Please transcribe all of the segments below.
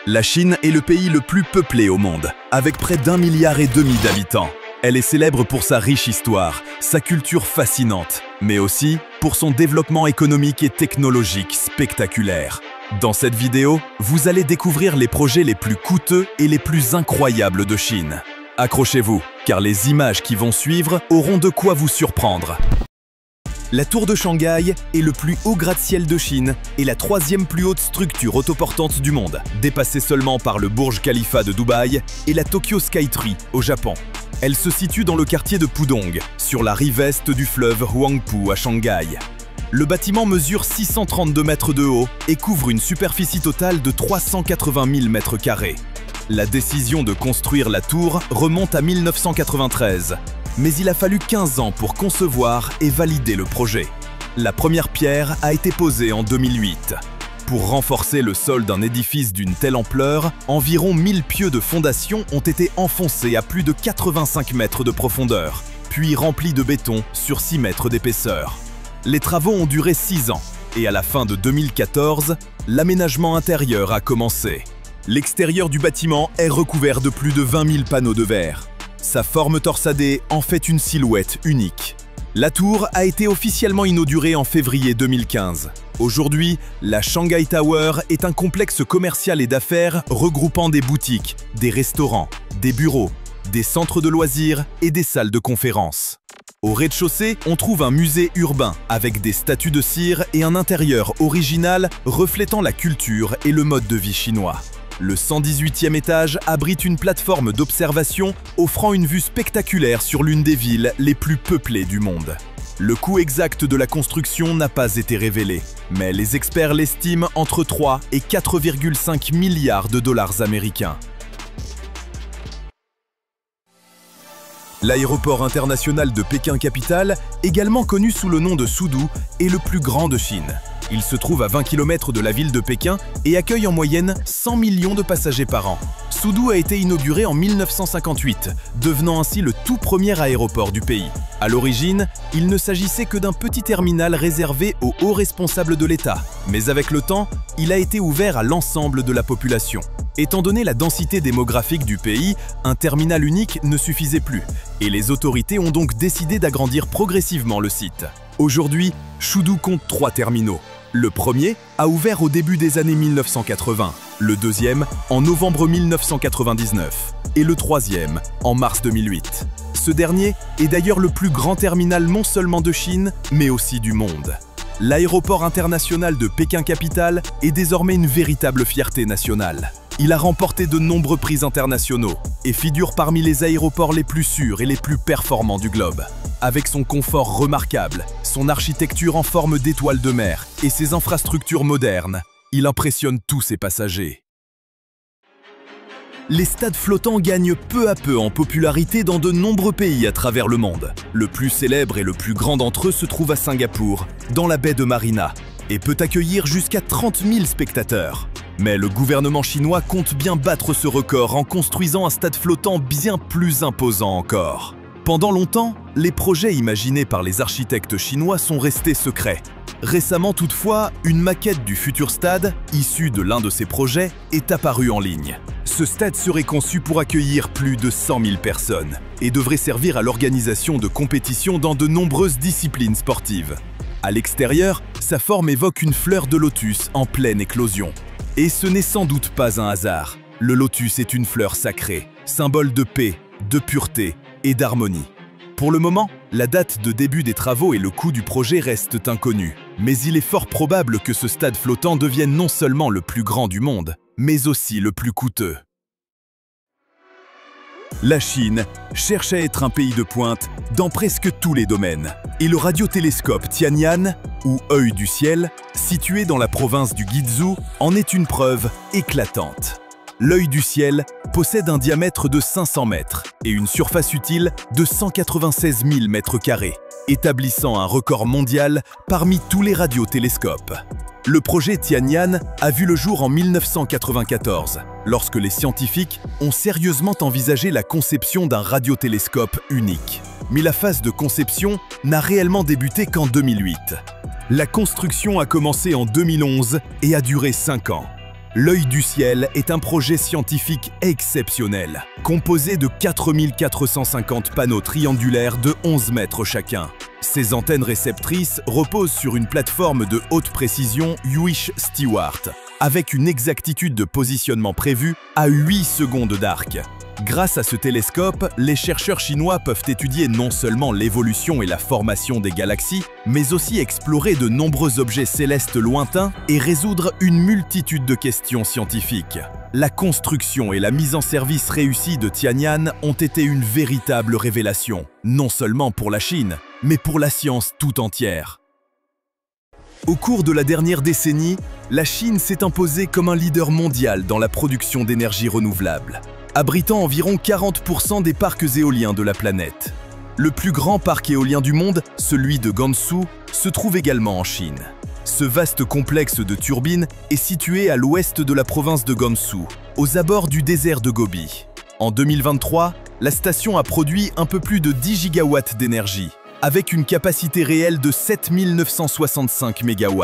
La Chine est le pays le plus peuplé au monde, avec près d'1,5 milliard d'habitants. Elle est célèbre pour sa riche histoire, sa culture fascinante, mais aussi pour son développement économique et technologique spectaculaire. Dans cette vidéo, vous allez découvrir les projets les plus coûteux et les plus incroyables de Chine. Accrochez-vous, car les images qui vont suivre auront de quoi vous surprendre. La Tour de Shanghai est le plus haut gratte-ciel de Chine et la 3e plus haute structure autoportante du monde, dépassée seulement par le Burj Khalifa de Dubaï et la Tokyo Skytree au Japon. Elle se situe dans le quartier de Pudong, sur la rive est du fleuve Huangpu à Shanghai. Le bâtiment mesure 632 mètres de haut et couvre une superficie totale de 380 000 mètres carrés. La décision de construire la tour remonte à 1993, mais il a fallu 15 ans pour concevoir et valider le projet. La première pierre a été posée en 2008. Pour renforcer le sol d'un édifice d'une telle ampleur, environ 1000 pieux de fondation ont été enfoncés à plus de 85 mètres de profondeur, puis remplis de béton sur 6 mètres d'épaisseur. Les travaux ont duré 6 ans, et à la fin de 2014, l'aménagement intérieur a commencé. L'extérieur du bâtiment est recouvert de plus de 20 000 panneaux de verre. Sa forme torsadée en fait une silhouette unique. La tour a été officiellement inaugurée en février 2015. Aujourd'hui, la Shanghai Tower est un complexe commercial et d'affaires regroupant des boutiques, des restaurants, des bureaux, des centres de loisirs et des salles de conférences. Au rez-de-chaussée, on trouve un musée urbain avec des statues de cire et un intérieur original reflétant la culture et le mode de vie chinois. Le 118e étage abrite une plateforme d'observation offrant une vue spectaculaire sur l'une des villes les plus peuplées du monde. Le coût exact de la construction n'a pas été révélé, mais les experts l'estiment entre 3 et 4,5 milliards de dollars américains. L'aéroport international de Pékin-Capitale, également connu sous le nom de Suzhou, est le plus grand de Chine. Il se trouve à 20 km de la ville de Pékin et accueille en moyenne 100 millions de passagers par an. Suzhou a été inauguré en 1958, devenant ainsi le tout premier aéroport du pays. À l'origine, il ne s'agissait que d'un petit terminal réservé aux hauts responsables de l'État, mais avec le temps, il a été ouvert à l'ensemble de la population. Étant donné la densité démographique du pays, un terminal unique ne suffisait plus, et les autorités ont donc décidé d'agrandir progressivement le site. Aujourd'hui, Suzhou compte 3 terminaux. Le premier a ouvert au début des années 1980, le deuxième en novembre 1999 et le troisième en mars 2008. Ce dernier est d'ailleurs le plus grand terminal non seulement de Chine, mais aussi du monde. L'aéroport international de Pékin-Capitale est désormais une véritable fierté nationale. Il a remporté de nombreux prix internationaux et figure parmi les aéroports les plus sûrs et les plus performants du globe. Avec son confort remarquable, son architecture en forme d'étoile de mer et ses infrastructures modernes, il impressionne tous ses passagers. Les stades flottants gagnent peu à peu en popularité dans de nombreux pays à travers le monde. Le plus célèbre et le plus grand d'entre eux se trouve à Singapour, dans la baie de Marina, et peut accueillir jusqu'à 30 000 spectateurs. Mais le gouvernement chinois compte bien battre ce record en construisant un stade flottant bien plus imposant encore. Pendant longtemps, les projets imaginés par les architectes chinois sont restés secrets. Récemment toutefois, une maquette du futur stade, issue de l'un de ces projets, est apparue en ligne. Ce stade serait conçu pour accueillir plus de 100 000 personnes et devrait servir à l'organisation de compétitions dans de nombreuses disciplines sportives. À l'extérieur, sa forme évoque une fleur de lotus en pleine éclosion. Et ce n'est sans doute pas un hasard. Le lotus est une fleur sacrée, symbole de paix, de pureté et d'harmonie. Pour le moment, la date de début des travaux et le coût du projet restent inconnus. Mais il est fort probable que ce stade flottant devienne non seulement le plus grand du monde, mais aussi le plus coûteux. La Chine cherche à être un pays de pointe dans presque tous les domaines. Et le radiotélescope Tianyan, ou œil du ciel, situé dans la province du Guizhou, en est une preuve éclatante. L'œil du ciel possède un diamètre de 500 mètres et une surface utile de 196 000 mètres carrés, établissant un record mondial parmi tous les radiotélescopes. Le projet Tianyan a vu le jour en 1994, lorsque les scientifiques ont sérieusement envisagé la conception d'un radiotélescope unique. Mais la phase de conception n'a réellement débuté qu'en 2008. La construction a commencé en 2011 et a duré 5 ans. L'œil du ciel est un projet scientifique exceptionnel, composé de 4450 panneaux triangulaires de 11 mètres chacun. Ces antennes réceptrices reposent sur une plateforme de haute précision Huish Stewart, avec une exactitude de positionnement prévue à 8 secondes d'arc. Grâce à ce télescope, les chercheurs chinois peuvent étudier non seulement l'évolution et la formation des galaxies, mais aussi explorer de nombreux objets célestes lointains et résoudre une multitude de questions scientifiques. La construction et la mise en service réussie de Tianyan ont été une véritable révélation, non seulement pour la Chine, mais pour la science tout entière. Au cours de la dernière décennie, la Chine s'est imposée comme un leader mondial dans la production d'énergie renouvelable, abritant environ 40% des parcs éoliens de la planète. Le plus grand parc éolien du monde, celui de Gansu, se trouve également en Chine. Ce vaste complexe de turbines est situé à l'ouest de la province de Gansu, aux abords du désert de Gobi. En 2023, la station a produit un peu plus de 10 gigawatts d'énergie, avec une capacité réelle de 7965 MW,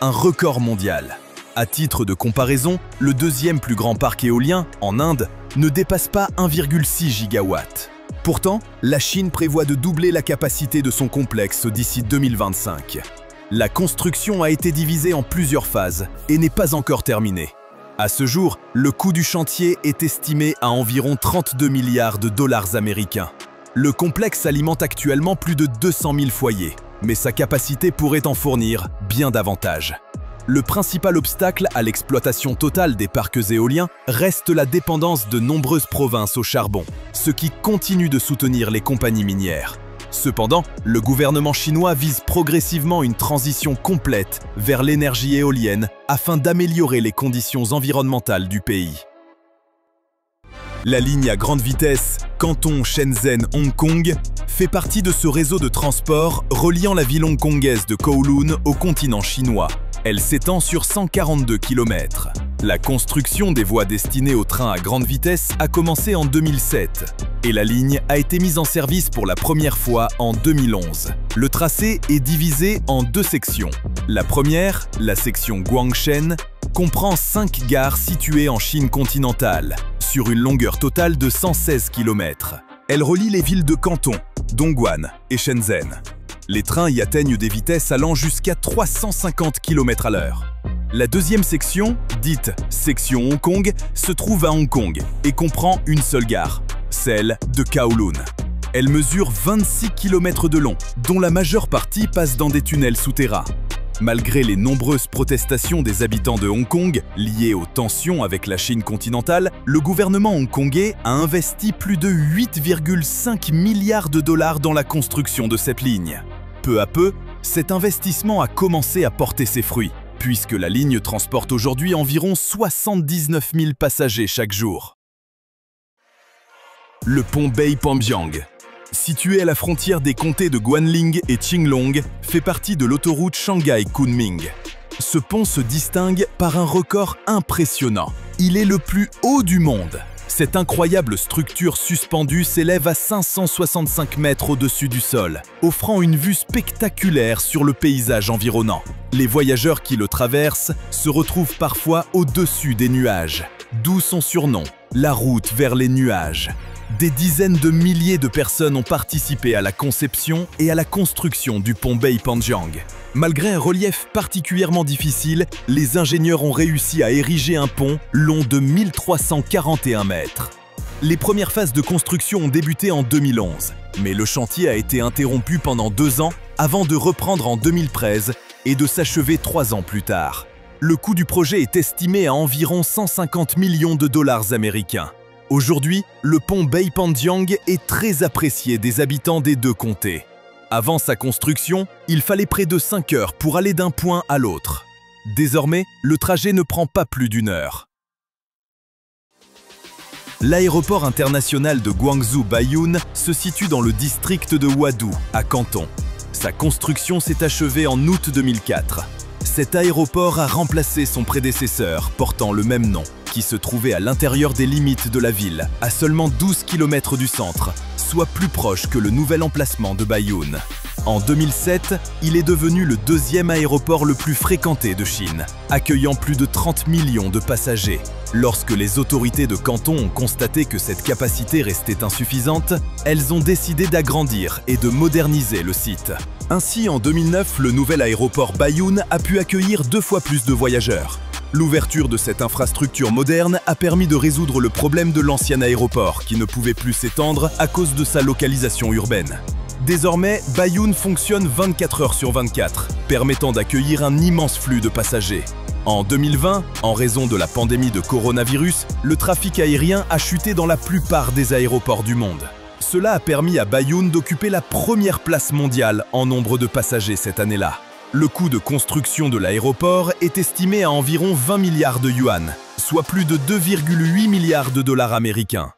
un record mondial. À titre de comparaison, le deuxième plus grand parc éolien, en Inde, ne dépasse pas 1,6 gigawatt. Pourtant, la Chine prévoit de doubler la capacité de son complexe d'ici 2025. La construction a été divisée en plusieurs phases et n'est pas encore terminée. À ce jour, le coût du chantier est estimé à environ 32 milliards de dollars américains. Le complexe alimente actuellement plus de 200 000 foyers, mais sa capacité pourrait en fournir bien davantage. Le principal obstacle à l'exploitation totale des parcs éoliens reste la dépendance de nombreuses provinces au charbon, ce qui continue de soutenir les compagnies minières. Cependant, le gouvernement chinois vise progressivement une transition complète vers l'énergie éolienne afin d'améliorer les conditions environnementales du pays. La ligne à grande vitesse Canton-Shenzhen-Hong Kong fait partie de ce réseau de transport reliant la ville hongkongaise de Kowloon au continent chinois. Elle s'étend sur 142 km. La construction des voies destinées aux trains à grande vitesse a commencé en 2007 et la ligne a été mise en service pour la première fois en 2011. Le tracé est divisé en deux sections. La première, la section Guangshen, comprend 5 gares situées en Chine continentale, sur une longueur totale de 116 km. Elle relie les villes de Canton, Dongguan et Shenzhen. Les trains y atteignent des vitesses allant jusqu'à 350 km/h. La deuxième section, dite section Hong Kong, se trouve à Hong Kong et comprend une seule gare, celle de Kowloon. Elle mesure 26 km de long, dont la majeure partie passe dans des tunnels souterrains. Malgré les nombreuses protestations des habitants de Hong Kong liées aux tensions avec la Chine continentale, le gouvernement hongkongais a investi plus de 8,5 milliards de dollars dans la construction de cette ligne. Peu à peu, cet investissement a commencé à porter ses fruits, puisque la ligne transporte aujourd'hui environ 79 000 passagers chaque jour. Le pont Beipanjiang, situé à la frontière des comtés de Guanling et Qinglong, fait partie de l'autoroute Shanghai-Kunming. Ce pont se distingue par un record impressionnant. Il est le plus haut du monde. Cette incroyable structure suspendue s'élève à 565 mètres au-dessus du sol, offrant une vue spectaculaire sur le paysage environnant. Les voyageurs qui le traversent se retrouvent parfois au-dessus des nuages, d'où son surnom, la route vers les nuages. Des dizaines de milliers de personnes ont participé à la conception et à la construction du pont Beipanjiang. Malgré un relief particulièrement difficile, les ingénieurs ont réussi à ériger un pont long de 1341 mètres. Les premières phases de construction ont débuté en 2011, mais le chantier a été interrompu pendant 2 ans avant de reprendre en 2013 et de s'achever 3 ans plus tard. Le coût du projet est estimé à environ 150 millions de dollars américains. Aujourd'hui, le pont Beipanjiang est très apprécié des habitants des deux comtés. Avant sa construction, il fallait près de 5 heures pour aller d'un point à l'autre. Désormais, le trajet ne prend pas plus d'1 heure. L'aéroport international de Guangzhou-Baiyun se situe dans le district de Huadu, à Canton. Sa construction s'est achevée en août 2004. Cet aéroport a remplacé son prédécesseur, portant le même nom, qui se trouvait à l'intérieur des limites de la ville, à seulement 12 km du centre, soit plus proche que le nouvel emplacement de Baiyun. En 2007, il est devenu le deuxième aéroport le plus fréquenté de Chine, accueillant plus de 30 millions de passagers. Lorsque les autorités de Canton ont constaté que cette capacité restait insuffisante, elles ont décidé d'agrandir et de moderniser le site. Ainsi, en 2009, le nouvel aéroport Baiyun a pu accueillir 2 fois plus de voyageurs. L'ouverture de cette infrastructure moderne a permis de résoudre le problème de l'ancien aéroport qui ne pouvait plus s'étendre à cause de sa localisation urbaine. Désormais, Baiyun fonctionne 24 heures sur 24, permettant d'accueillir un immense flux de passagers. En 2020, en raison de la pandémie de coronavirus, le trafic aérien a chuté dans la plupart des aéroports du monde. Cela a permis à Baiyun d'occuper la première place mondiale en nombre de passagers cette année-là. Le coût de construction de l'aéroport est estimé à environ 20 milliards de yuan, soit plus de 2,8 milliards de dollars américains.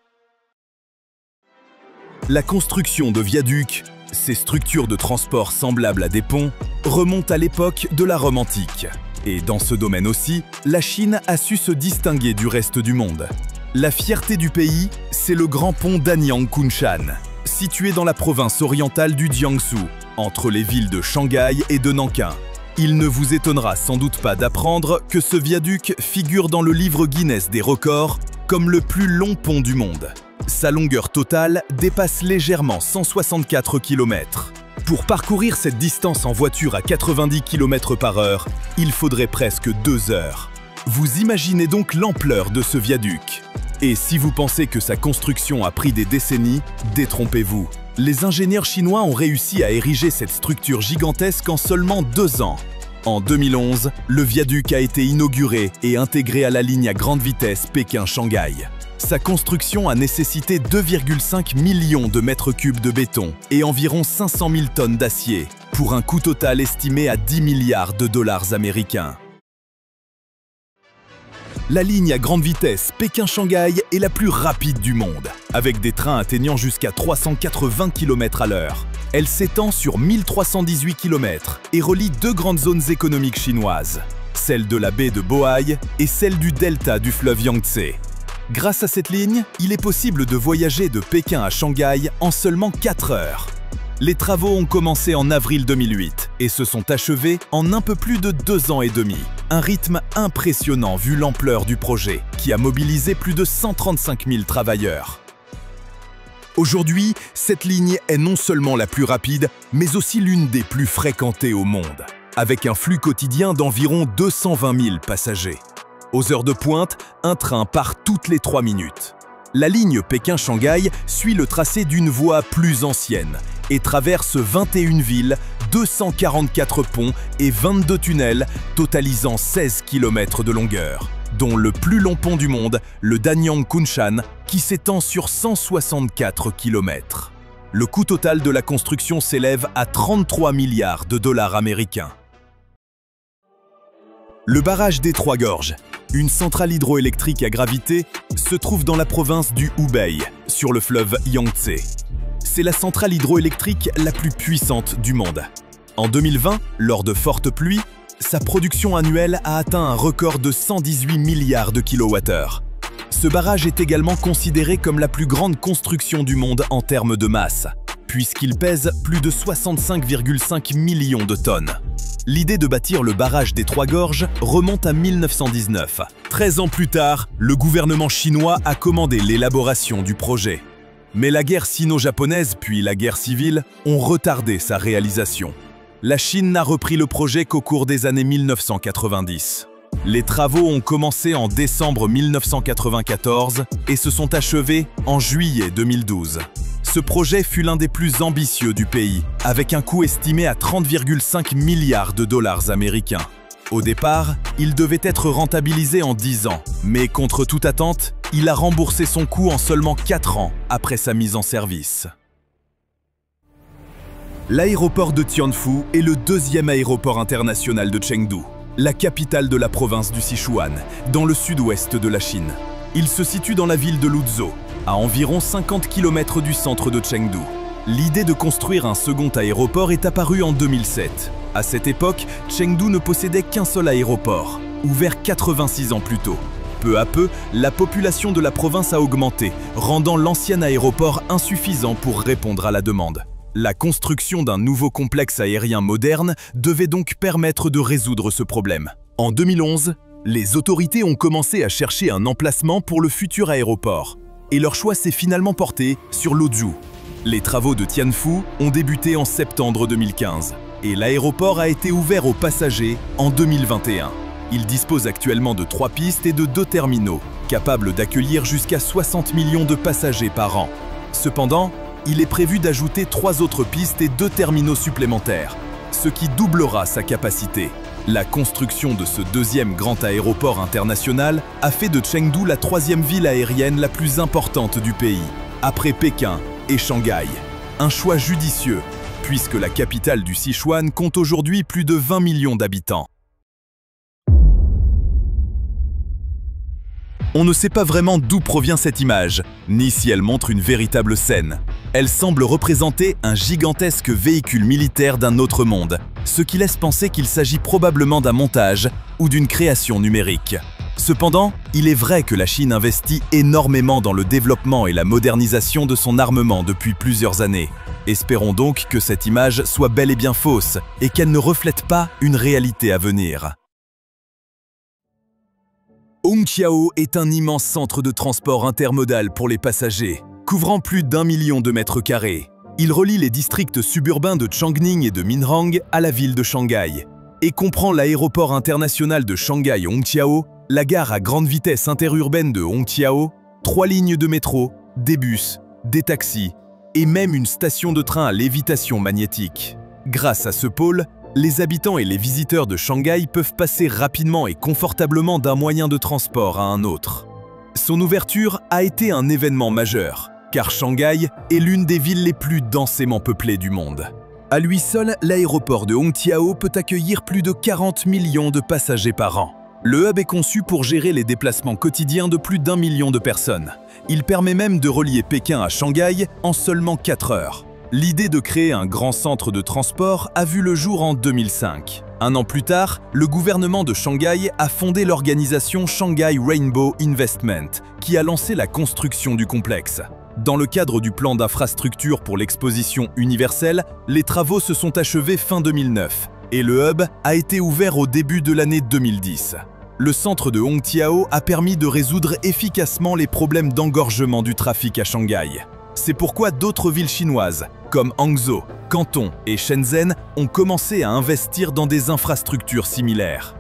La construction de viaducs, ces structures de transport semblables à des ponts, remontent à l'époque de la Rome antique. Et dans ce domaine aussi, la Chine a su se distinguer du reste du monde. La fierté du pays, c'est le grand pont Danyang Kunshan, situé dans la province orientale du Jiangsu, entre les villes de Shanghai et de Nankin. Il ne vous étonnera sans doute pas d'apprendre que ce viaduc figure dans le livre Guinness des records comme le plus long pont du monde. Sa longueur totale dépasse légèrement 164 km. Pour parcourir cette distance en voiture à 90 km/h, il faudrait presque 2 heures. Vous imaginez donc l'ampleur de ce viaduc. Et si vous pensez que sa construction a pris des décennies, détrompez-vous. Les ingénieurs chinois ont réussi à ériger cette structure gigantesque en seulement 2 ans. En 2011, le viaduc a été inauguré et intégré à la ligne à grande vitesse Pékin-Shanghai. Sa construction a nécessité 2,5 millions de mètres cubes de béton et environ 500 000 tonnes d'acier, pour un coût total estimé à 10 milliards de dollars américains. La ligne à grande vitesse Pékin-Shanghai est la plus rapide du monde, avec des trains atteignant jusqu'à 380 km/h. Elle s'étend sur 1318 km et relie 2 grandes zones économiques chinoises, celle de la baie de Bohai et celle du delta du fleuve Yangtze. Grâce à cette ligne, il est possible de voyager de Pékin à Shanghai en seulement 4 heures. Les travaux ont commencé en avril 2008 et se sont achevés en un peu plus de 2 ans et demi. Un rythme impressionnant vu l'ampleur du projet, qui a mobilisé plus de 135 000 travailleurs. Aujourd'hui, cette ligne est non seulement la plus rapide, mais aussi l'une des plus fréquentées au monde, avec un flux quotidien d'environ 220 000 passagers. Aux heures de pointe, un train part toutes les 3 minutes. La ligne Pékin-Shanghai suit le tracé d'une voie plus ancienne et traverse 21 villes, 244 ponts et 22 tunnels, totalisant 16 km de longueur, dont le plus long pont du monde, le Danyang Kunshan, qui s'étend sur 164 km. Le coût total de la construction s'élève à 33 milliards de dollars américains. Le barrage des Trois Gorges, une centrale hydroélectrique à gravité, se trouve dans la province du Hubei, sur le fleuve Yangtze. C'est la centrale hydroélectrique la plus puissante du monde. En 2020, lors de fortes pluies, sa production annuelle a atteint un record de 118 milliards de kWh. Ce barrage est également considéré comme la plus grande construction du monde en termes de masse, puisqu'il pèse plus de 65,5 millions de tonnes. L'idée de bâtir le barrage des Trois Gorges remonte à 1919. 13 ans plus tard, le gouvernement chinois a commandé l'élaboration du projet. Mais la guerre sino-japonaise puis la guerre civile ont retardé sa réalisation. La Chine n'a repris le projet qu'au cours des années 1990. Les travaux ont commencé en décembre 1994 et se sont achevés en juillet 2012. Ce projet fut l'un des plus ambitieux du pays, avec un coût estimé à 30,5 milliards de dollars américains. Au départ, il devait être rentabilisé en 10 ans, mais contre toute attente, il a remboursé son coût en seulement 4 ans après sa mise en service. L'aéroport de Tianfu est le deuxième aéroport international de Chengdu, la capitale de la province du Sichuan, dans le sud-ouest de la Chine. Il se situe dans la ville de Luzhou, à environ 50 km du centre de Chengdu. L'idée de construire un second aéroport est apparue en 2007. À cette époque, Chengdu ne possédait qu'un seul aéroport, ouvert 86 ans plus tôt. Peu à peu, la population de la province a augmenté, rendant l'ancien aéroport insuffisant pour répondre à la demande. La construction d'un nouveau complexe aérien moderne devait donc permettre de résoudre ce problème. En 2011, les autorités ont commencé à chercher un emplacement pour le futur aéroport, et leur choix s'est finalement porté sur Luzhou. Les travaux de Tianfu ont débuté en septembre 2015, et l'aéroport a été ouvert aux passagers en 2021. Il dispose actuellement de 3 pistes et de 2 terminaux, capables d'accueillir jusqu'à 60 millions de passagers par an. Cependant, il est prévu d'ajouter 3 autres pistes et 2 terminaux supplémentaires, ce qui doublera sa capacité. La construction de ce deuxième grand aéroport international a fait de Chengdu la 3e ville aérienne la plus importante du pays, après Pékin et Shanghai. Un choix judicieux, puisque la capitale du Sichuan compte aujourd'hui plus de 20 millions d'habitants. On ne sait pas vraiment d'où provient cette image, ni si elle montre une véritable scène. Elle semble représenter un gigantesque véhicule militaire d'un autre monde, ce qui laisse penser qu'il s'agit probablement d'un montage ou d'une création numérique. Cependant, il est vrai que la Chine investit énormément dans le développement et la modernisation de son armement depuis plusieurs années. Espérons donc que cette image soit bel et bien fausse et qu'elle ne reflète pas une réalité à venir. Hongqiao est un immense centre de transport intermodal pour les passagers, couvrant plus d'1 million de mètres carrés. Il relie les districts suburbains de Changning et de Minhang à la ville de Shanghai et comprend l'aéroport international de Shanghai-Hongqiao, la gare à grande vitesse interurbaine de Hongqiao, 3 lignes de métro, des bus, des taxis et même une station de train à lévitation magnétique. Grâce à ce pôle, les habitants et les visiteurs de Shanghai peuvent passer rapidement et confortablement d'un moyen de transport à un autre. Son ouverture a été un événement majeur, car Shanghai est l'une des villes les plus densément peuplées du monde. À lui seul, l'aéroport de Hongqiao peut accueillir plus de 40 millions de passagers par an. Le hub est conçu pour gérer les déplacements quotidiens de plus d'1 million de personnes. Il permet même de relier Pékin à Shanghai en seulement 4 heures. L'idée de créer un grand centre de transport a vu le jour en 2005. Un an plus tard, le gouvernement de Shanghai a fondé l'organisation Shanghai Rainbow Investment, qui a lancé la construction du complexe. Dans le cadre du plan d'infrastructure pour l'exposition universelle, les travaux se sont achevés fin 2009 et le hub a été ouvert au début de l'année 2010. Le centre de Hongqiao a permis de résoudre efficacement les problèmes d'engorgement du trafic à Shanghai. C'est pourquoi d'autres villes chinoises, comme Hangzhou, Canton et Shenzhen, ont commencé à investir dans des infrastructures similaires.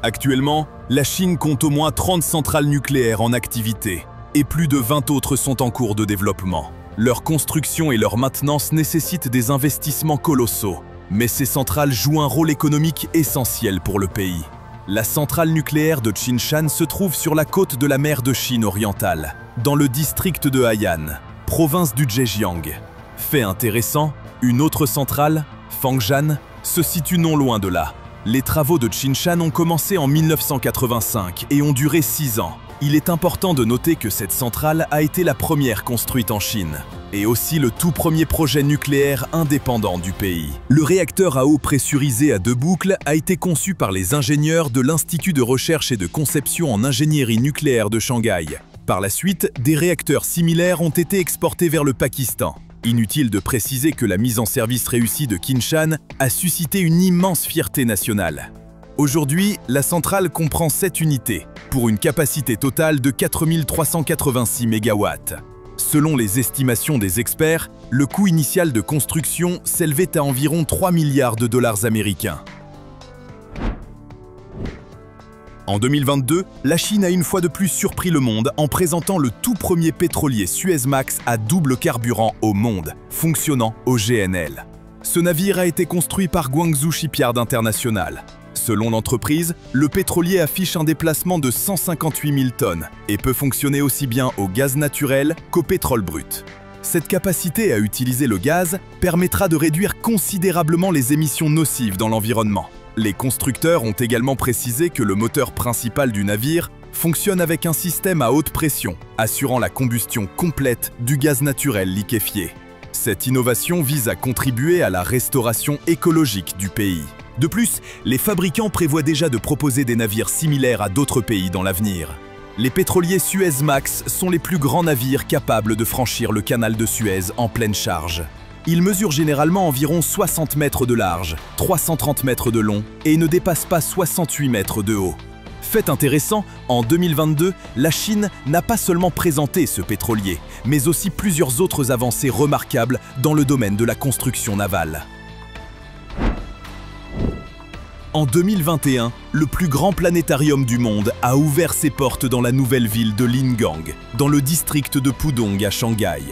Actuellement, la Chine compte au moins 30 centrales nucléaires en activité, et plus de 20 autres sont en cours de développement. Leur construction et leur maintenance nécessitent des investissements colossaux, mais ces centrales jouent un rôle économique essentiel pour le pays. La centrale nucléaire de Qinshan se trouve sur la côte de la mer de Chine orientale, dans le district de Haiyan, province du Zhejiang. Fait intéressant, une autre centrale, Fangshan, se situe non loin de là. Les travaux de Qinshan ont commencé en 1985 et ont duré 6 ans. Il est important de noter que cette centrale a été la première construite en Chine, et aussi le tout premier projet nucléaire indépendant du pays. Le réacteur à eau pressurisée à 2 boucles a été conçu par les ingénieurs de l'Institut de recherche et de conception en ingénierie nucléaire de Shanghai. Par la suite, des réacteurs similaires ont été exportés vers le Pakistan. Inutile de préciser que la mise en service réussie de Qinshan a suscité une immense fierté nationale. Aujourd'hui, la centrale comprend 7 unités, pour une capacité totale de 4386 MW. Selon les estimations des experts, le coût initial de construction s'élevait à environ 3 milliards de dollars américains. En 2022, la Chine a une fois de plus surpris le monde en présentant le tout premier pétrolier Suezmax à double carburant au monde, fonctionnant au GNL. Ce navire a été construit par Guangzhou Shipyard International. Selon l'entreprise, le pétrolier affiche un déplacement de 158 000 tonnes et peut fonctionner aussi bien au gaz naturel qu'au pétrole brut. Cette capacité à utiliser le gaz permettra de réduire considérablement les émissions nocives dans l'environnement. Les constructeurs ont également précisé que le moteur principal du navire fonctionne avec un système à haute pression, assurant la combustion complète du gaz naturel liquéfié. Cette innovation vise à contribuer à la restauration écologique du pays. De plus, les fabricants prévoient déjà de proposer des navires similaires à d'autres pays dans l'avenir. Les pétroliers Suezmax sont les plus grands navires capables de franchir le canal de Suez en pleine charge. Ils mesurent généralement environ 60 mètres de large, 330 mètres de long et ne dépassent pas 68 mètres de haut. Fait intéressant, en 2022, la Chine n'a pas seulement présenté ce pétrolier, mais aussi plusieurs autres avancées remarquables dans le domaine de la construction navale. En 2021, le plus grand planétarium du monde a ouvert ses portes dans la nouvelle ville de Lingang, dans le district de Pudong à Shanghai.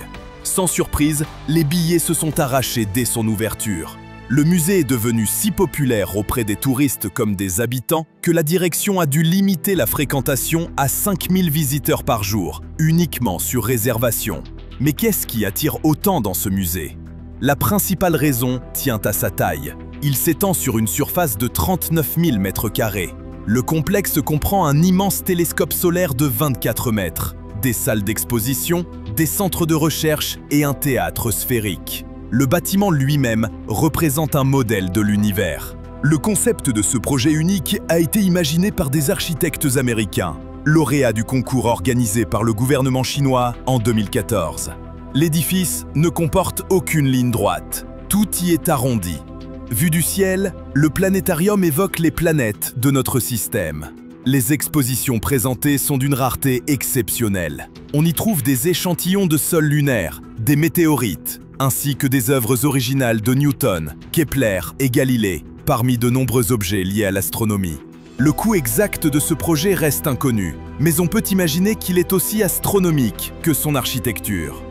Sans surprise, les billets se sont arrachés dès son ouverture. Le musée est devenu si populaire auprès des touristes comme des habitants que la direction a dû limiter la fréquentation à 5000 visiteurs par jour, uniquement sur réservation. Mais qu'est-ce qui attire autant dans ce musée? La principale raison tient à sa taille. Il s'étend sur une surface de 39 000 m². Le complexe comprend un immense télescope solaire de 24 mètres, des salles d'exposition, des centres de recherche et un théâtre sphérique. Le bâtiment lui-même représente un modèle de l'univers. Le concept de ce projet unique a été imaginé par des architectes américains, lauréats du concours organisé par le gouvernement chinois en 2014. L'édifice ne comporte aucune ligne droite, tout y est arrondi. Vu du ciel, le planétarium évoque les planètes de notre système. Les expositions présentées sont d'une rareté exceptionnelle. On y trouve des échantillons de sol lunaire, des météorites, ainsi que des œuvres originales de Newton, Kepler et Galilée, parmi de nombreux objets liés à l'astronomie. Le coût exact de ce projet reste inconnu, mais on peut imaginer qu'il est aussi astronomique que son architecture.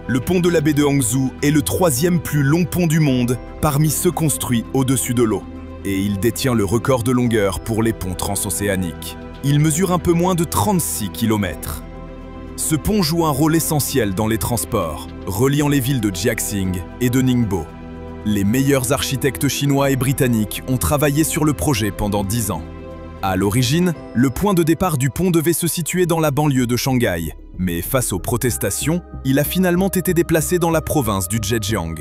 Le pont de la baie de Hangzhou est le 3e plus long pont du monde parmi ceux construits au-dessus de l'eau. Et il détient le record de longueur pour les ponts transocéaniques. Il mesure un peu moins de 36 km. Ce pont joue un rôle essentiel dans les transports, reliant les villes de Jiaxing et de Ningbo. Les meilleurs architectes chinois et britanniques ont travaillé sur le projet pendant 10 ans. À l'origine, le point de départ du pont devait se situer dans la banlieue de Shanghai, mais face aux protestations, il a finalement été déplacé dans la province du Zhejiang.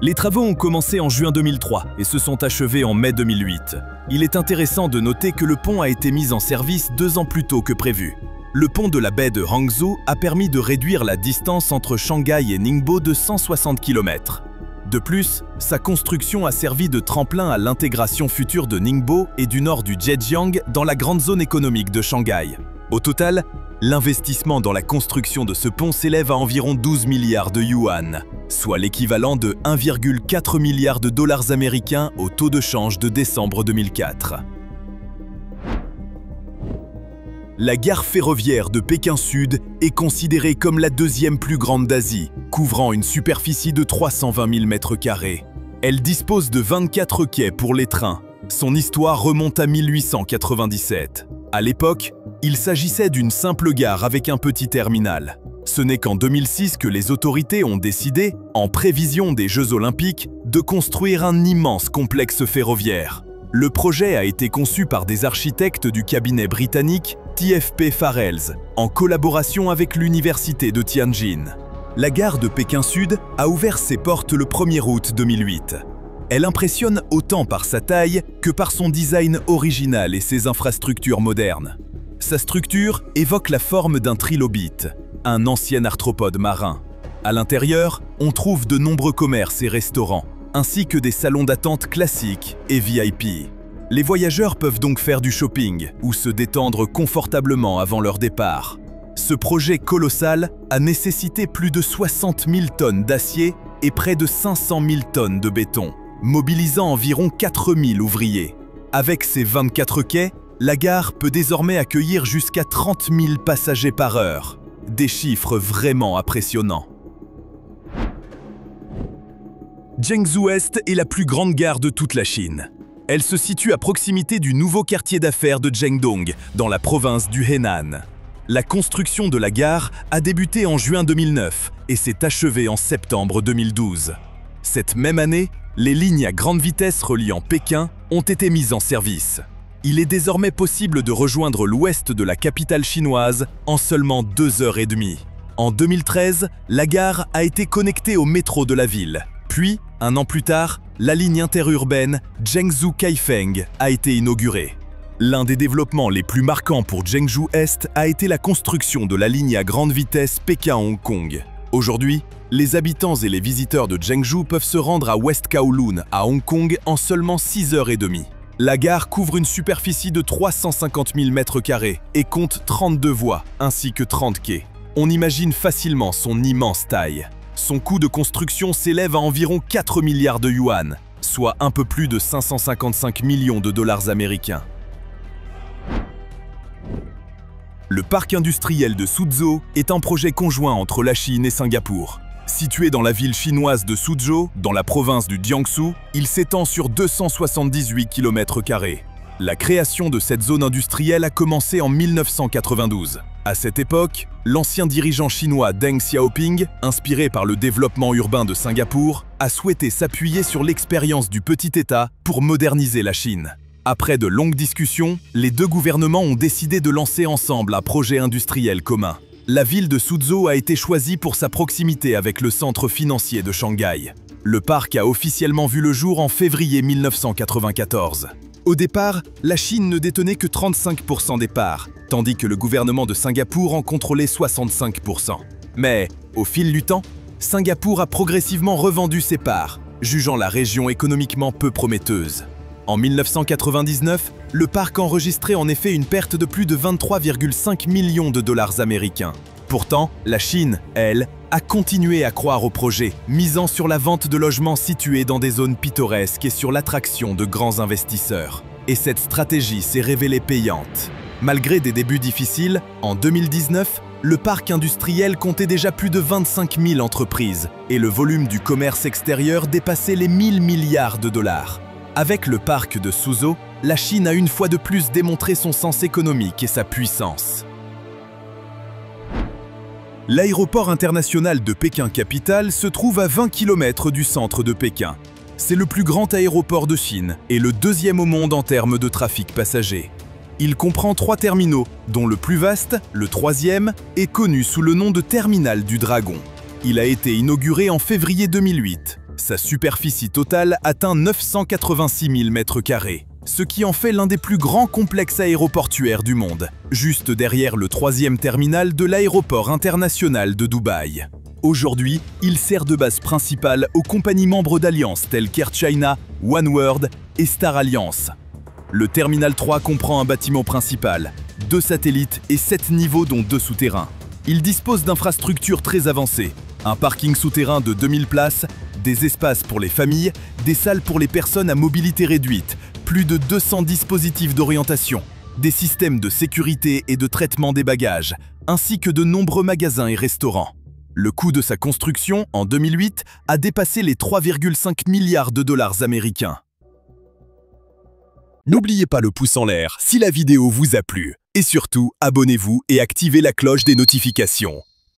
Les travaux ont commencé en juin 2003 et se sont achevés en mai 2008. Il est intéressant de noter que le pont a été mis en service 2 ans plus tôt que prévu. Le pont de la baie de Hangzhou a permis de réduire la distance entre Shanghai et Ningbo de 160 km. De plus, sa construction a servi de tremplin à l'intégration future de Ningbo et du nord du Zhejiang dans la grande zone économique de Shanghai. Au total, l'investissement dans la construction de ce pont s'élève à environ 12 milliards de yuan, soit l'équivalent de 1,4 milliard de dollars américains au taux de change de décembre 2004. La gare ferroviaire de Pékin Sud est considérée comme la 2e plus grande d'Asie, couvrant une superficie de 320 000 m². Elle dispose de 24 quais pour les trains. Son histoire remonte à 1897. À l'époque, il s'agissait d'une simple gare avec un petit terminal. Ce n'est qu'en 2006 que les autorités ont décidé, en prévision des Jeux Olympiques, de construire un immense complexe ferroviaire. Le projet a été conçu par des architectes du cabinet britannique TFP Farrells, en collaboration avec l'université de Tianjin. La gare de Pékin Sud a ouvert ses portes le 1er août 2008. Elle impressionne autant par sa taille que par son design original et ses infrastructures modernes. Sa structure évoque la forme d'un trilobite, un ancien arthropode marin. À l'intérieur, on trouve de nombreux commerces et restaurants, ainsi que des salons d'attente classiques et VIP. Les voyageurs peuvent donc faire du shopping ou se détendre confortablement avant leur départ. Ce projet colossal a nécessité plus de 60 000 tonnes d'acier et près de 500 000 tonnes de béton, mobilisant environ 4 000 ouvriers. Avec ses 24 quais, la gare peut désormais accueillir jusqu'à 30 000 passagers par heure. Des chiffres vraiment impressionnants. Zhengzhou-Est est la plus grande gare de toute la Chine. Elle se situe à proximité du nouveau quartier d'affaires de Zhengdong, dans la province du Henan. La construction de la gare a débuté en juin 2009 et s'est achevée en septembre 2012. Cette même année, les lignes à grande vitesse reliant Pékin ont été mises en service. Il est désormais possible de rejoindre l'ouest de la capitale chinoise en seulement 2h30. En 2013, la gare a été connectée au métro de la ville. Puis, un an plus tard, la ligne interurbaine Zhengzhou-Kaifeng a été inaugurée. L'un des développements les plus marquants pour Zhengzhou Est a été la construction de la ligne à grande vitesse Pékin-Hong Kong. Aujourd'hui, les habitants et les visiteurs de Zhengzhou peuvent se rendre à West Kowloon, à Hong Kong, en seulement 6h30. La gare couvre une superficie de 350 000 m² et compte 32 voies, ainsi que 30 quais. On imagine facilement son immense taille. Son coût de construction s'élève à environ 4 milliards de yuan, soit un peu plus de 555 millions de dollars américains. Le parc industriel de Suzhou est un projet conjoint entre la Chine et Singapour. Situé dans la ville chinoise de Suzhou, dans la province du Jiangsu, il s'étend sur 278 km². La création de cette zone industrielle a commencé en 1992. À cette époque, l'ancien dirigeant chinois Deng Xiaoping, inspiré par le développement urbain de Singapour, a souhaité s'appuyer sur l'expérience du petit État pour moderniser la Chine. Après de longues discussions, les deux gouvernements ont décidé de lancer ensemble un projet industriel commun. La ville de Suzhou a été choisie pour sa proximité avec le centre financier de Shanghai. Le parc a officiellement vu le jour en février 1994. Au départ, la Chine ne détenait que 35% des parts, tandis que le gouvernement de Singapour en contrôlait 65%. Mais, au fil du temps, Singapour a progressivement revendu ses parts, jugeant la région économiquement peu prometteuse. En 1999, le parc enregistrait en effet une perte de plus de 23,5 millions de dollars américains. Pourtant, la Chine, elle, a continué à croire au projet, misant sur la vente de logements situés dans des zones pittoresques et sur l'attraction de grands investisseurs. Et cette stratégie s'est révélée payante. Malgré des débuts difficiles, en 2019, le parc industriel comptait déjà plus de 25 000 entreprises et le volume du commerce extérieur dépassait les 1000 milliards de dollars. Avec le parc de Suzhou, la Chine a une fois de plus démontré son sens économique et sa puissance. L'aéroport international de Pékin-Capitale se trouve à 20 km du centre de Pékin. C'est le plus grand aéroport de Chine et le deuxième au monde en termes de trafic passager. Il comprend 3 terminaux, dont le plus vaste, le 3e, est connu sous le nom de Terminal du Dragon. Il a été inauguré en février 2008. Sa superficie totale atteint 986 000 m², ce qui en fait l'un des plus grands complexes aéroportuaires du monde, juste derrière le 3e terminal de l'aéroport international de Dubaï. Aujourd'hui, il sert de base principale aux compagnies membres d'alliances telles qu'Air China, OneWorld et Star Alliance. Le terminal 3 comprend un bâtiment principal, 2 satellites et 7 niveaux dont 2 souterrains. Il dispose d'infrastructures très avancées, un parking souterrain de 2000 places, des espaces pour les familles, des salles pour les personnes à mobilité réduite, plus de 200 dispositifs d'orientation, des systèmes de sécurité et de traitement des bagages, ainsi que de nombreux magasins et restaurants. Le coût de sa construction, en 2008, a dépassé les 3,5 milliards de dollars américains. N'oubliez pas le pouce en l'air si la vidéo vous a plu. Et surtout, abonnez-vous et activez la cloche des notifications.